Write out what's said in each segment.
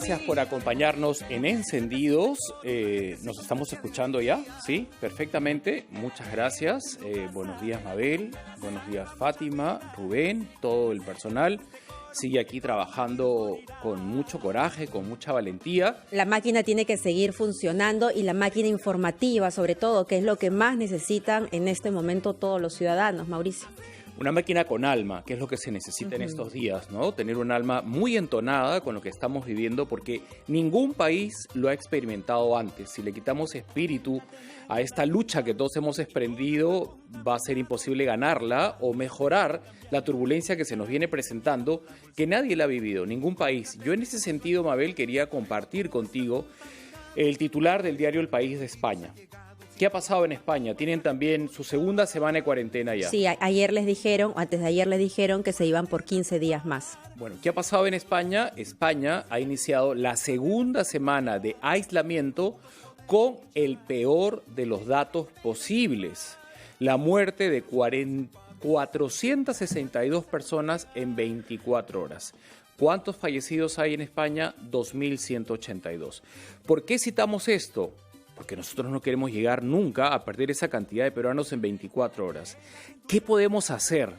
gracias por acompañarnos en Encendidos. Nos estamos escuchando ya, ¿sí? Perfectamente. Muchas gracias. Buenos días, Mabel. Buenos días, Fátima, Rubén, todo el personal. Sigue aquí trabajando con mucho coraje, con mucha valentía. La máquina tiene que seguir funcionando y la máquina informativa, sobre todo, que es lo que más necesitan en este momento todos los ciudadanos, Mauricio. Una máquina con alma, que es lo que se necesita en estos días, ¿no? Tener un alma muy entonada con lo que estamos viviendo, porque ningún país lo ha experimentado antes. Si le quitamos espíritu a esta lucha que todos hemos emprendido, va a ser imposible ganarla o mejorar la turbulencia que se nos viene presentando, que nadie la ha vivido, ningún país. Yo en ese sentido, Mabel, quería compartir contigo el titular del diario El País de España. ¿Qué ha pasado en España? Tienen también su segunda semana de cuarentena ya. Sí, ayer les dijeron, antes de ayer les dijeron que se iban por 15 días más. Bueno, ¿qué ha pasado en España? España ha iniciado la segunda semana de aislamiento con el peor de los datos posibles. La muerte de 462 personas en 24 horas. ¿Cuántos fallecidos hay en España? 2.182. ¿Por qué citamos esto? Porque nosotros no queremos llegar nunca a perder esa cantidad de peruanos en 24 horas. ¿Qué podemos hacer?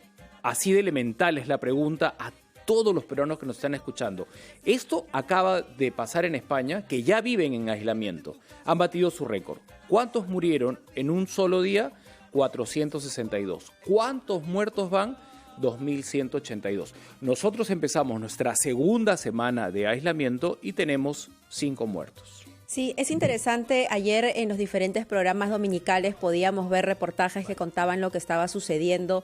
Así de elemental es la pregunta a todos los peruanos que nos están escuchando. Esto acaba de pasar en España, que ya viven en aislamiento. Han batido su récord. ¿Cuántos murieron en un solo día? 462. ¿Cuántos muertos van? 2.182. Nosotros empezamos nuestra segunda semana de aislamiento y tenemos 5 muertos. Sí, es interesante. Ayer en los diferentes programas dominicales podíamos ver reportajes que contaban lo que estaba sucediendo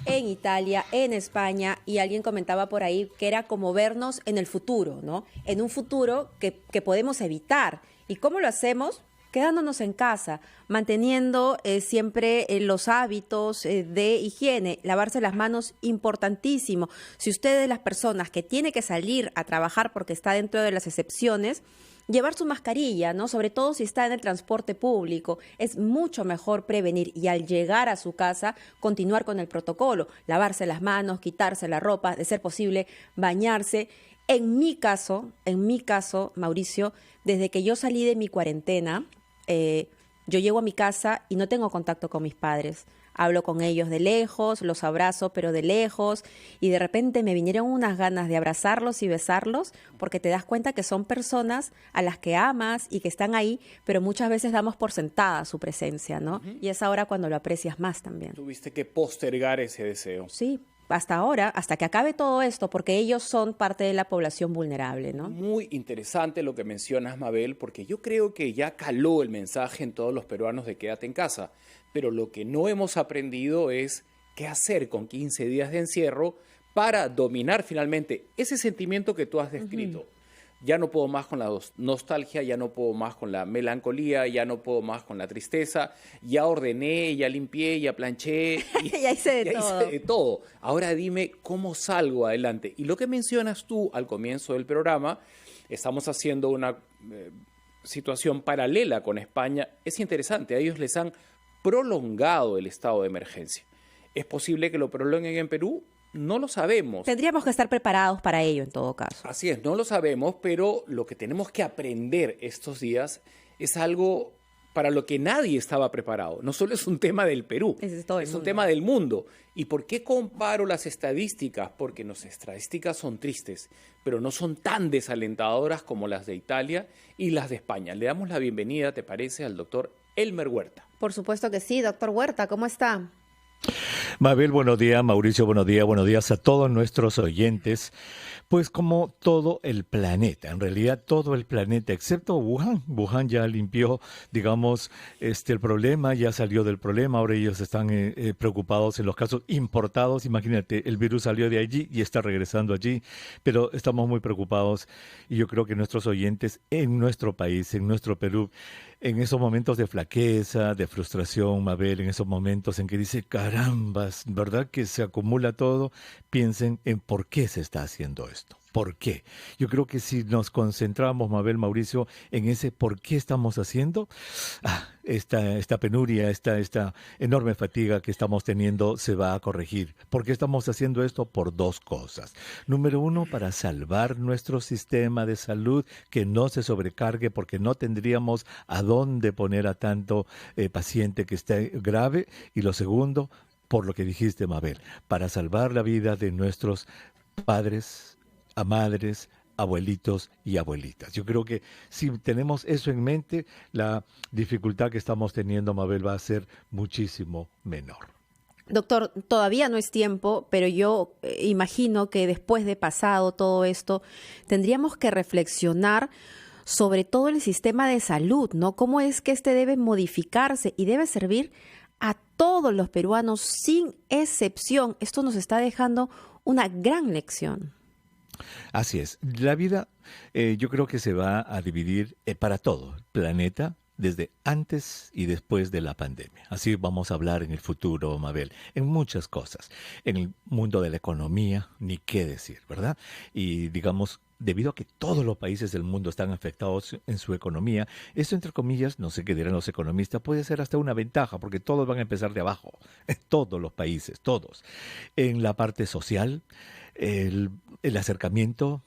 en Italia, en España, y alguien comentaba por ahí que era como vernos en el futuro, ¿no? En un futuro que podemos evitar. ¿Y cómo lo hacemos? Quedándonos en casa, manteniendo siempre los hábitos de higiene, lavarse las manos, importantísimo. Si usted es de las personas que tiene que salir a trabajar porque está dentro de las excepciones, llevar su mascarilla, ¿no? Sobre todo si está en el transporte público, es mucho mejor prevenir y al llegar a su casa continuar con el protocolo, lavarse las manos, quitarse la ropa, de ser posible bañarse. En mi caso, Mauricio, desde que yo salí de mi cuarentena, yo llego a mi casa y no tengo contacto con mis padres. Hablo con ellos de lejos, los abrazo, pero de lejos, y de repente me vinieron unas ganas de abrazarlos y besarlos, porque te das cuenta que son personas a las que amas y que están ahí, pero muchas veces damos por sentada su presencia, ¿no? Y es ahora cuando lo aprecias más también. Tuviste que postergar ese deseo. Sí, hasta ahora, hasta que acabe todo esto, porque ellos son parte de la población vulnerable, ¿no? Muy interesante lo que mencionas, Mabel, porque yo creo que ya caló el mensaje en todos los peruanos de quédate en casa. Pero lo que no hemos aprendido es qué hacer con 15 días de encierro para dominar finalmente ese sentimiento que tú has descrito. Ya no puedo más con la nostalgia, ya no puedo más con la melancolía, ya no puedo más con la tristeza, ya ordené, ya limpié, ya planché, ya hice de todo. Ahora dime cómo salgo adelante. Y lo que mencionas tú al comienzo del programa, estamos haciendo una situación paralela con España, es interesante, a ellos les han prolongado el estado de emergencia. ¿Es posible que lo prolonguen en Perú? No lo sabemos. Tendríamos que estar preparados para ello en todo caso. Así es, no lo sabemos, pero lo que tenemos que aprender estos días es algo para lo que nadie estaba preparado. No solo es un tema del Perú, es un tema del mundo. ¿Y por qué comparo las estadísticas? Porque las estadísticas son tristes, pero no son tan desalentadoras como las de Italia y las de España. Le damos la bienvenida, ¿te parece?, al doctor Elmer Huerta. Por supuesto que sí, doctor Huerta, ¿cómo está? Mabel, buenos días. Mauricio, buenos días a todos nuestros oyentes. Pues como todo el planeta, en realidad todo el planeta, excepto Wuhan. Wuhan ya limpió, digamos, el problema, ya salió del problema. Ahora ellos están preocupados en los casos importados. Imagínate, el virus salió de allí y está regresando allí, pero estamos muy preocupados y yo creo que nuestros oyentes en nuestro país, en nuestro Perú, en esos momentos de flaqueza, de frustración, Mabel, en esos momentos en que dice, carambas, ¿verdad que se acumula todo? Piensen en por qué se está haciendo esto. ¿Por qué? Yo creo que si nos concentramos, Mabel, Mauricio, en ese por qué estamos haciendo, esta penuria, esta enorme fatiga que estamos teniendo se va a corregir. ¿Por qué estamos haciendo esto? Por dos cosas. Número uno, para salvar nuestro sistema de salud, que no se sobrecargue, porque no tendríamos a dónde poner a tanto paciente que esté grave. Y lo segundo, por lo que dijiste, Mabel, para salvar la vida de nuestros padres, a madres, abuelitos y abuelitas. Yo creo que si tenemos eso en mente, la dificultad que estamos teniendo, Mabel, va a ser muchísimo menor. Doctor, todavía no es tiempo, pero yo imagino que después de pasado todo esto, tendríamos que reflexionar sobre todo el sistema de salud, ¿no? ¿Cómo es que este debe modificarse y debe servir a todos los peruanos sin excepción? Esto nos está dejando una gran lección. Así es. La vida yo creo que se va a dividir para todo el planeta desde antes y después de la pandemia. Así vamos a hablar en el futuro, Mabel, en muchas cosas. En el mundo de la economía, ni qué decir, ¿verdad? Y digamos, debido a que todos los países del mundo están afectados en su economía, eso, entre comillas, no sé qué dirán los economistas, puede ser hasta una ventaja, porque todos van a empezar de abajo, todos los países, todos. En la parte social, el acercamiento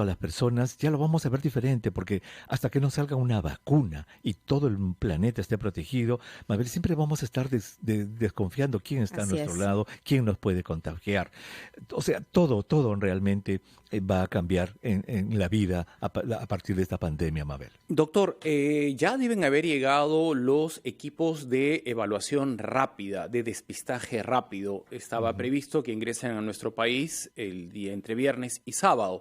a las personas, ya lo vamos a ver diferente, porque hasta que no salga una vacuna y todo el planeta esté protegido, Mabel, siempre vamos a estar desconfiando quién está a nuestro lado, quién nos puede contagiar. O sea, todo realmente va a cambiar en la vida a partir de esta pandemia, Mabel. Doctor, ya deben haber llegado los equipos de evaluación rápida, de despistaje rápido. Estaba previsto que ingresen a nuestro país el día entre viernes y sábado.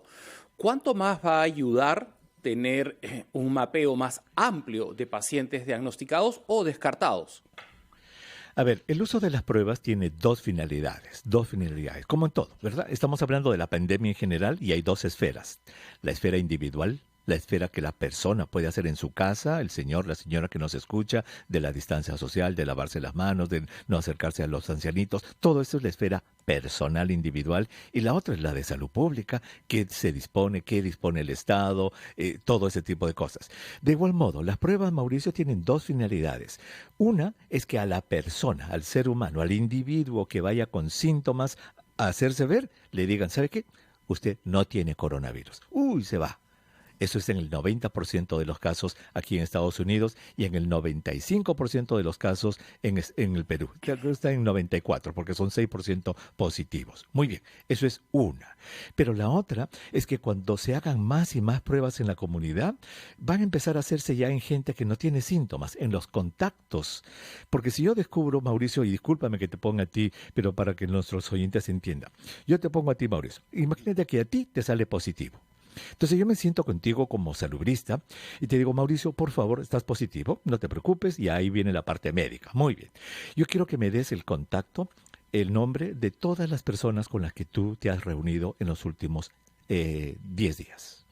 ¿Cuánto más va a ayudar tener un mapeo más amplio de pacientes diagnosticados o descartados? A ver, el uso de las pruebas tiene dos finalidades, como en todo, ¿verdad? Estamos hablando de la pandemia en general y hay dos esferas, la esfera individual, la esfera que la persona puede hacer en su casa, el señor, la señora que nos escucha, de la distancia social, de lavarse las manos, de no acercarse a los ancianitos, todo eso es la esfera personal, individual, y la otra es la de salud pública, qué dispone el Estado, todo ese tipo de cosas. De igual modo, las pruebas, Mauricio, tienen dos finalidades. Una es que a la persona, al ser humano, al individuo que vaya con síntomas a hacerse ver, le digan, ¿sabe qué? Usted no tiene coronavirus. Se va. Eso es en el 90% de los casos aquí en Estados Unidos y en el 95% de los casos en el Perú. Está en 94% porque son 6% positivos. Muy bien, eso es una. Pero la otra es que cuando se hagan más y más pruebas en la comunidad, van a empezar a hacerse ya en gente que no tiene síntomas, en los contactos. Porque si yo descubro, Mauricio, y discúlpame que te ponga a ti, pero para que nuestros oyentes entiendan. Yo te pongo a ti, Mauricio. Imagínate que a ti te sale positivo. Entonces yo me siento contigo como salubrista y te digo, Mauricio, por favor, ¿estás positivo? No te preocupes, y ahí viene la parte médica. Muy bien. Yo quiero que me des el contacto, el nombre de todas las personas con las que tú te has reunido en los últimos 10 días.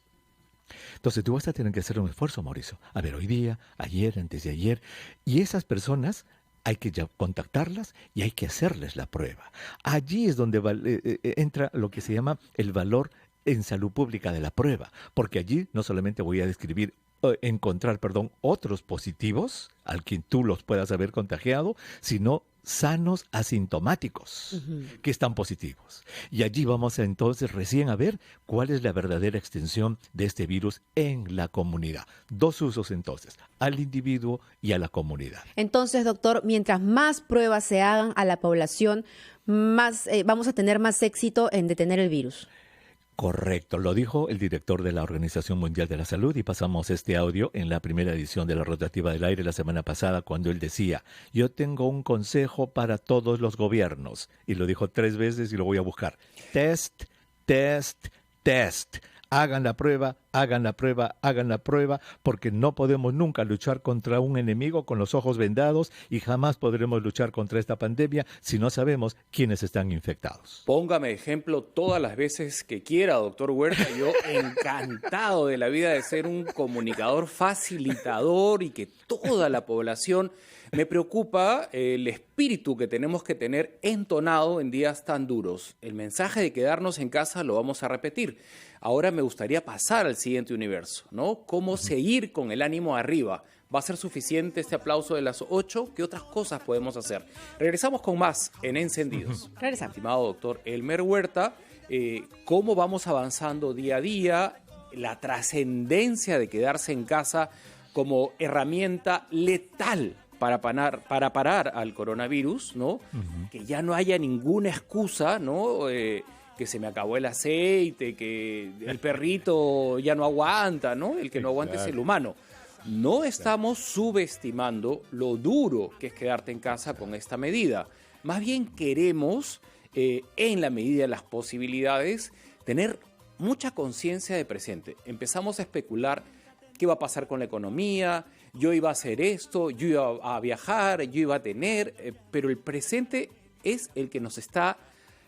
Entonces tú vas a tener que hacer un esfuerzo, Mauricio. A ver, hoy día, ayer, antes de ayer, y esas personas hay que ya contactarlas y hay que hacerles la prueba. Allí es donde entra lo que se llama el valor en salud pública de la prueba, porque allí no solamente voy a encontrar otros positivos al quien tú los puedas haber contagiado, sino sanos asintomáticos que están positivos. Y allí vamos entonces recién a ver cuál es la verdadera extensión de este virus en la comunidad. Dos usos entonces, al individuo y a la comunidad. Entonces, doctor, mientras más pruebas se hagan a la población, más vamos a tener más éxito en detener el virus. Correcto, lo dijo el director de la Organización Mundial de la Salud y pasamos este audio en la primera edición de la Rotativa del Aire la semana pasada cuando él decía, yo tengo un consejo para todos los gobiernos y lo dijo 3 veces y lo voy a buscar. Test, test, test. Hagan la prueba, hagan la prueba, hagan la prueba, porque no podemos nunca luchar contra un enemigo con los ojos vendados y jamás podremos luchar contra esta pandemia si no sabemos quiénes están infectados. Póngame ejemplo todas las veces que quiera, doctor Huerta. Yo encantado de la vida de ser un comunicador facilitador y que toda la población. Me preocupa el espíritu que tenemos que tener entonado en días tan duros. El mensaje de quedarnos en casa lo vamos a repetir. Ahora me gustaría pasar al siguiente universo, ¿no? ¿Cómo seguir con el ánimo arriba? ¿Va a ser suficiente este aplauso de las 8? ¿Qué otras cosas podemos hacer? Regresamos con más en Encendidos. Regresamos. Estimado doctor Elmer Huerta, ¿cómo vamos avanzando día a día? La trascendencia de quedarse en casa como herramienta letal para parar al coronavirus, ¿no? Que ya no haya ninguna excusa, ¿no? Que se me acabó el aceite, que el perrito ya no aguanta, ¿no? El que no aguanta es el humano. No estamos subestimando lo duro que es quedarte en casa con esta medida. Más bien queremos, en la medida de las posibilidades, tener mucha conciencia de presente. Empezamos a especular qué va a pasar con la economía, yo iba a hacer esto, yo iba a viajar, yo iba a tener, pero el presente es el que nos está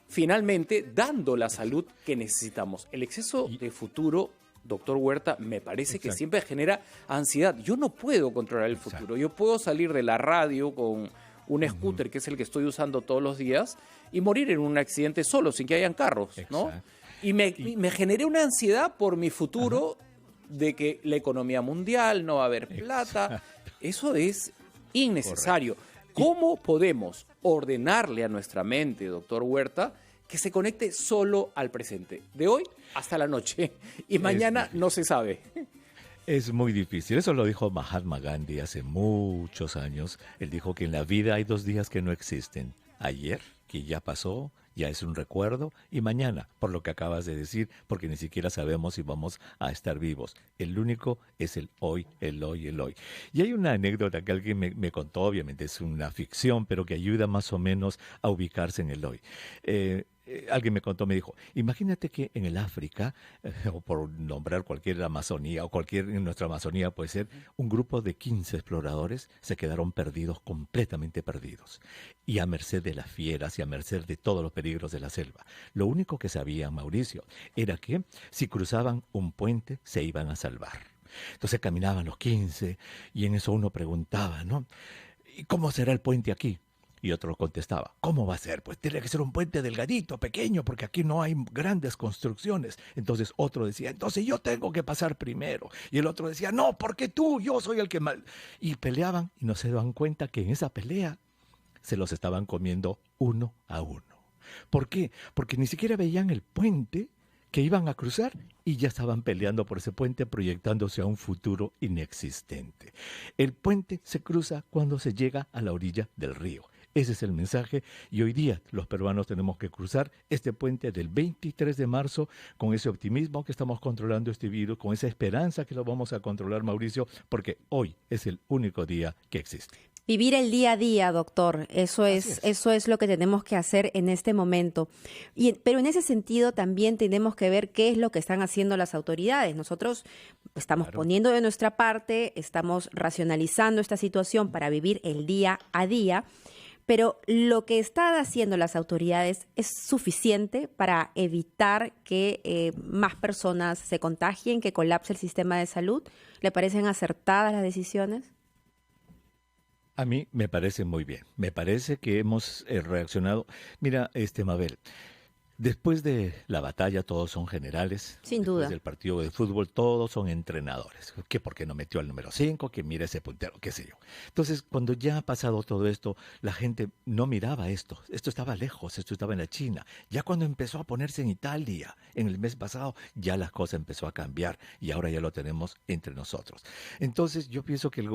finalmente dando la salud que necesitamos. El exceso de futuro, doctor Huerta, me parece que siempre genera ansiedad. Yo no puedo controlar el futuro. Yo puedo salir de la radio con un scooter, que es el que estoy usando todos los días, y morir en un accidente solo, sin que hayan carros, ¿no? Y me generé una ansiedad por mi futuro, de que la economía mundial no va a haber plata. Eso es innecesario. Correcto. ¿Cómo podemos ordenarle a nuestra mente, doctor Huerta, que se conecte solo al presente? De hoy hasta la noche. Y mañana no se sabe. Es muy difícil. Eso lo dijo Mahatma Gandhi hace muchos años. Él dijo que en la vida hay 2 días que no existen. Ayer, que ya pasó, ya es un recuerdo, y mañana, por lo que acabas de decir, porque ni siquiera sabemos si vamos a estar vivos. El único es el hoy, el hoy, el hoy. Y hay una anécdota que alguien me contó, obviamente es una ficción, pero que ayuda más o menos a ubicarse en el hoy. Alguien me contó, me dijo, imagínate que en el África, o por nombrar cualquier Amazonía, o cualquier en nuestra Amazonía puede ser, un grupo de 15 exploradores se quedaron perdidos, completamente perdidos, y a merced de las fieras y a merced de todos los peligros de la selva. Lo único que sabían, Mauricio, era que si cruzaban un puente se iban a salvar. Entonces caminaban los 15 y en eso uno preguntaba, ¿no? ¿Y cómo será el puente aquí? Y otro contestaba, ¿cómo va a ser? Pues tiene que ser un puente delgadito, pequeño, porque aquí no hay grandes construcciones. Entonces otro decía, entonces yo tengo que pasar primero. Y el otro decía, no, porque tú, yo soy el que mal. Y peleaban y no se daban cuenta que en esa pelea se los estaban comiendo uno a uno. ¿Por qué? Porque ni siquiera veían el puente que iban a cruzar y ya estaban peleando por ese puente, proyectándose a un futuro inexistente. El puente se cruza cuando se llega a la orilla del río. Ese es el mensaje y hoy día los peruanos tenemos que cruzar este puente del 23 de marzo con ese optimismo que estamos controlando este virus, con esa esperanza que lo vamos a controlar, Mauricio, porque hoy es el único día que existe. Vivir el día a día, doctor, eso es lo que tenemos que hacer en este momento. Pero en ese sentido también tenemos que ver qué es lo que están haciendo las autoridades. Nosotros estamos poniendo de nuestra parte, estamos racionalizando esta situación para vivir el día a día, pero lo que están haciendo las autoridades es suficiente para evitar que más personas se contagien, que colapse el sistema de salud. ¿Le parecen acertadas las decisiones? A mí me parece muy bien. Me parece que hemos reaccionado. Mira, Mabel, después de la batalla todos son generales. Sin duda. Después del partido de fútbol todos son entrenadores. Que por qué no metió al número 5, que mira ese puntero, qué sé yo. Entonces, cuando ya ha pasado todo esto, la gente no miraba esto. Esto estaba lejos, esto estaba en la China. Ya cuando empezó a ponerse en Italia, en el mes pasado, ya las cosas empezó a cambiar y ahora ya lo tenemos entre nosotros. Entonces, yo pienso que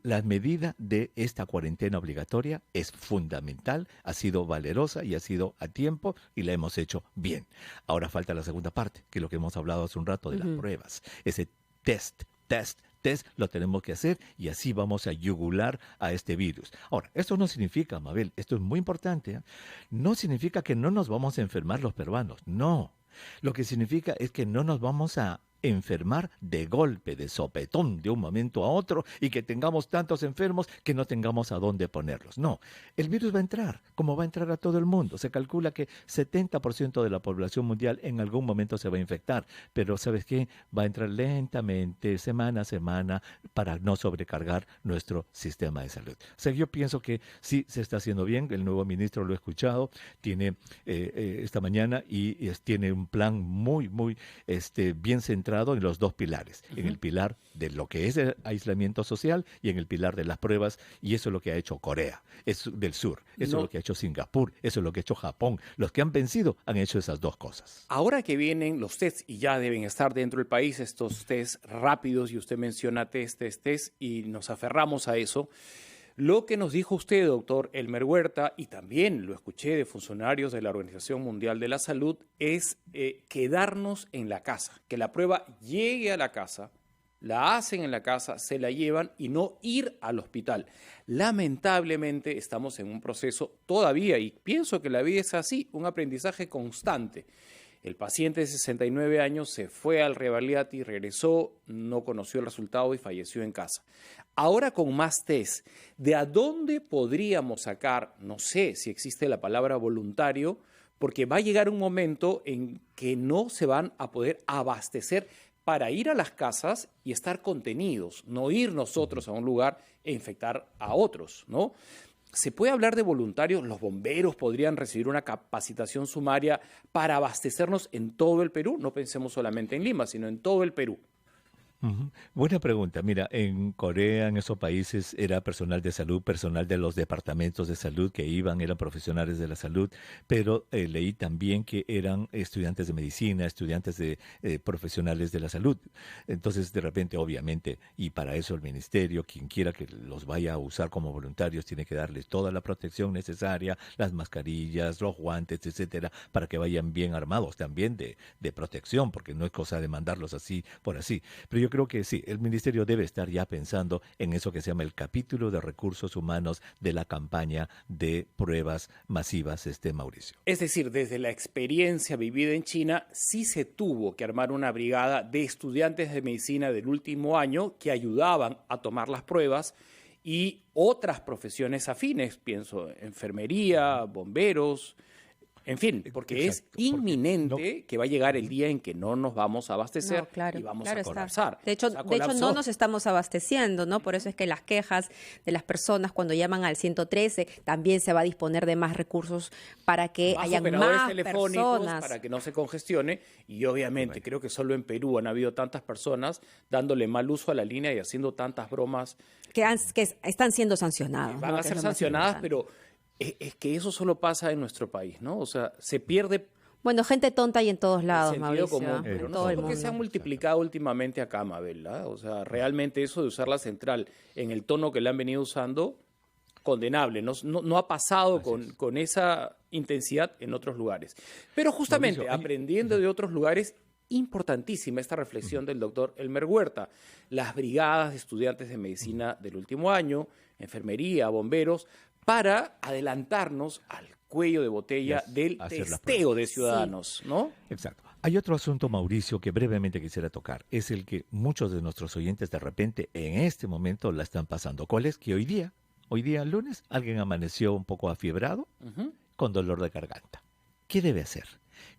la medida de esta cuarentena obligatoria es fundamental, ha sido valerosa y ha sido a tiempo y la hemos hecho bien. Ahora falta la segunda parte, que es lo que hemos hablado hace un rato de las pruebas. Ese test lo tenemos que hacer y así vamos a yugular a este virus. Ahora, esto no significa, Mabel, esto es muy importante, no significa que no nos vamos a enfermar los peruanos, no. Lo que significa es que no nos vamos a enfermar de golpe, de sopetón, de un momento a otro, y que tengamos tantos enfermos que no tengamos a dónde ponerlos. No, el virus va a entrar, como va a entrar a todo el mundo. Se calcula que 70% de la población mundial en algún momento se va a infectar, pero ¿sabes qué? Va a entrar lentamente, semana a semana, para no sobrecargar nuestro sistema de salud. O sea, yo pienso que sí se está haciendo bien, el nuevo ministro lo he escuchado, tiene esta mañana y tiene un plan muy bien centrado en los dos pilares, en el pilar de lo que es el aislamiento social y en el pilar de las pruebas, y eso es lo que ha hecho Corea del Sur, eso es lo que ha hecho Singapur, eso es lo que ha hecho Japón. Los que han vencido han hecho esas dos cosas. Ahora que vienen los tests, y ya deben estar dentro del país, estos tests rápidos, y usted menciona test, y nos aferramos a eso. Lo que nos dijo usted, doctor Elmer Huerta, y también lo escuché de funcionarios de la Organización Mundial de la Salud, es quedarnos en la casa, que la prueba llegue a la casa, la hacen en la casa, se la llevan y no ir al hospital. Lamentablemente estamos en un proceso todavía, y pienso que la vida es así, un aprendizaje constante. El paciente de 69 años se fue al Revalidati, regresó, no conoció el resultado y falleció en casa. Ahora con más test, ¿de a dónde podríamos sacar, no sé si existe la palabra voluntario, porque va a llegar un momento en que no se van a poder abastecer para ir a las casas y estar contenidos, no ir nosotros a un lugar e infectar a otros, ¿no? ¿Se puede hablar de voluntarios? ¿Los bomberos podrían recibir una capacitación sumaria para abastecernos en todo el Perú? No pensemos solamente en Lima, sino en todo el Perú. Buena pregunta. Mira, en Corea, en esos países, era personal de salud, personal de los departamentos de salud que iban, eran profesionales de la salud, pero leí también que eran estudiantes de medicina, estudiantes de profesionales de la salud. Entonces, de repente, obviamente, y para eso el ministerio, quien quiera que los vaya a usar como voluntarios, tiene que darles toda la protección necesaria, las mascarillas, los guantes, etcétera, para que vayan bien armados también de protección, porque no es cosa de mandarlos así por así. Pero yo creo que sí, el ministerio debe estar ya pensando en eso que se llama el capítulo de recursos humanos de la campaña de pruebas masivas, Mauricio. Es decir, desde la experiencia vivida en China, sí se tuvo que armar una brigada de estudiantes de medicina del último año que ayudaban a tomar las pruebas, y otras profesiones afines, pienso, enfermería, bomberos. En fin, porque exacto, es inminente que va a llegar el día en que no nos vamos a abastecer y vamos a colapsar. De hecho, no nos estamos abasteciendo, ¿no? Por eso es que las quejas de las personas cuando llaman al 113 también se va a disponer de más recursos para que hayan más personas. Para que no se congestione, y obviamente creo que solo en Perú han habido tantas personas dándole mal uso a la línea y haciendo tantas bromas. Que están siendo sancionados. Van a ser sancionadas, pero es que eso solo pasa en nuestro país, ¿no? O sea, se pierde. Bueno, gente tonta hay en todos lados, Mauricio. Común, pero no sé por qué se ha multiplicado últimamente acá, Mabel, ¿verdad? O sea, realmente eso de usar la central en el tono que le han venido usando, condenable. No ha pasado con esa intensidad en otros lugares. Pero justamente, Mauricio, aprendiendo de otros lugares, importantísima esta reflexión del doctor Elmer Huerta. Las brigadas de estudiantes de medicina del último año, enfermería, bomberos, para adelantarnos al cuello de botella del testeo de ciudadanos, ¿no? Exacto. Hay otro asunto, Mauricio, que brevemente quisiera tocar. Es el que muchos de nuestros oyentes de repente en este momento la están pasando. ¿Cuál es? Que hoy día, lunes, alguien amaneció un poco afiebrado, con dolor de garganta. ¿Qué debe hacer?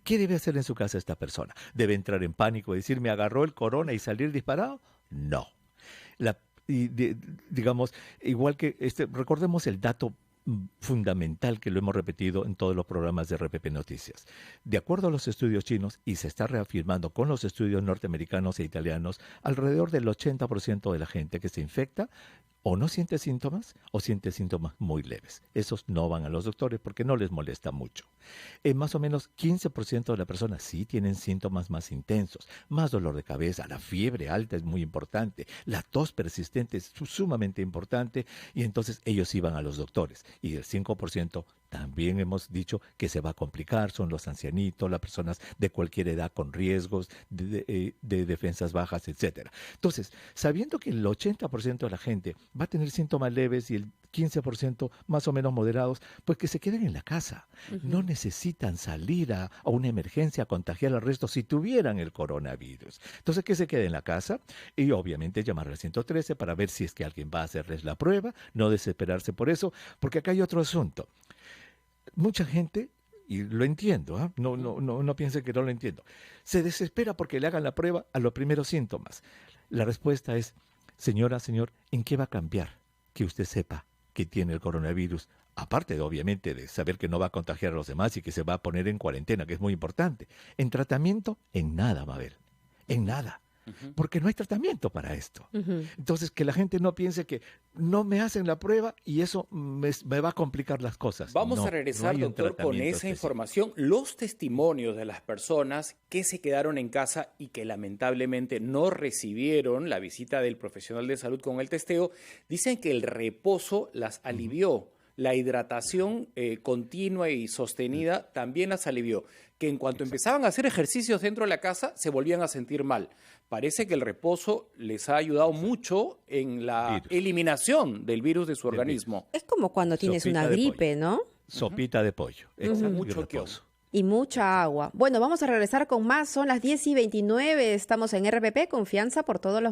¿Qué debe hacer en su casa esta persona? ¿Debe entrar en pánico y decir, me agarró el corona y salir disparado? No. Digamos, igual que recordemos el dato fundamental que lo hemos repetido en todos los programas de RPP Noticias. De acuerdo a los estudios chinos, y se está reafirmando con los estudios norteamericanos e italianos, alrededor del 80% de la gente que se infecta o no siente síntomas o siente síntomas muy leves. Esos no van a los doctores porque no les molesta mucho. Más o menos 15% de las personas sí tienen síntomas más intensos, más dolor de cabeza, la fiebre alta es muy importante, la tos persistente es sumamente importante, y entonces ellos sí van a los doctores. Y el 5% también hemos dicho que se va a complicar, son los ancianitos, las personas de cualquier edad con riesgos de defensas bajas, etcétera. Entonces, sabiendo que el 80% de la gente va a tener síntomas leves y el 15% más o menos moderados, pues que se queden en la casa. No necesitan salir a una emergencia a contagiar al resto si tuvieran el coronavirus. Entonces, que se quede en la casa y obviamente llamar al 113 para ver si es que alguien va a hacerles la prueba, no desesperarse por eso, porque acá hay otro asunto. Mucha gente, y lo entiendo, ¿eh? No piensen que no lo entiendo, se desespera porque le hagan la prueba a los primeros síntomas. La respuesta es, señora, señor, ¿en qué va a cambiar que usted sepa que tiene el coronavirus? Aparte, obviamente, de saber que no va a contagiar a los demás y que se va a poner en cuarentena, que es muy importante. En tratamiento, en nada, Mabel, en nada. Porque no hay tratamiento para esto. Entonces, que la gente no piense que no me hacen la prueba y eso me va a complicar las cosas. Vamos a regresar, doctor, con esa información. Los testimonios de las personas que se quedaron en casa y que lamentablemente no recibieron la visita del profesional de salud con el testeo, dicen que el reposo las alivió. La hidratación continua y sostenida también las alivió, que en cuanto empezaban a hacer ejercicios dentro de la casa se volvían a sentir mal. Parece que el reposo les ha ayudado mucho en la eliminación del virus de su organismo. Es como cuando tienes una gripe, ¿no? Sopita de pollo. Mucho reposo. Y mucha agua. Bueno, vamos a regresar con más. Son las 10:29. Estamos en RPP, Confianza por todos los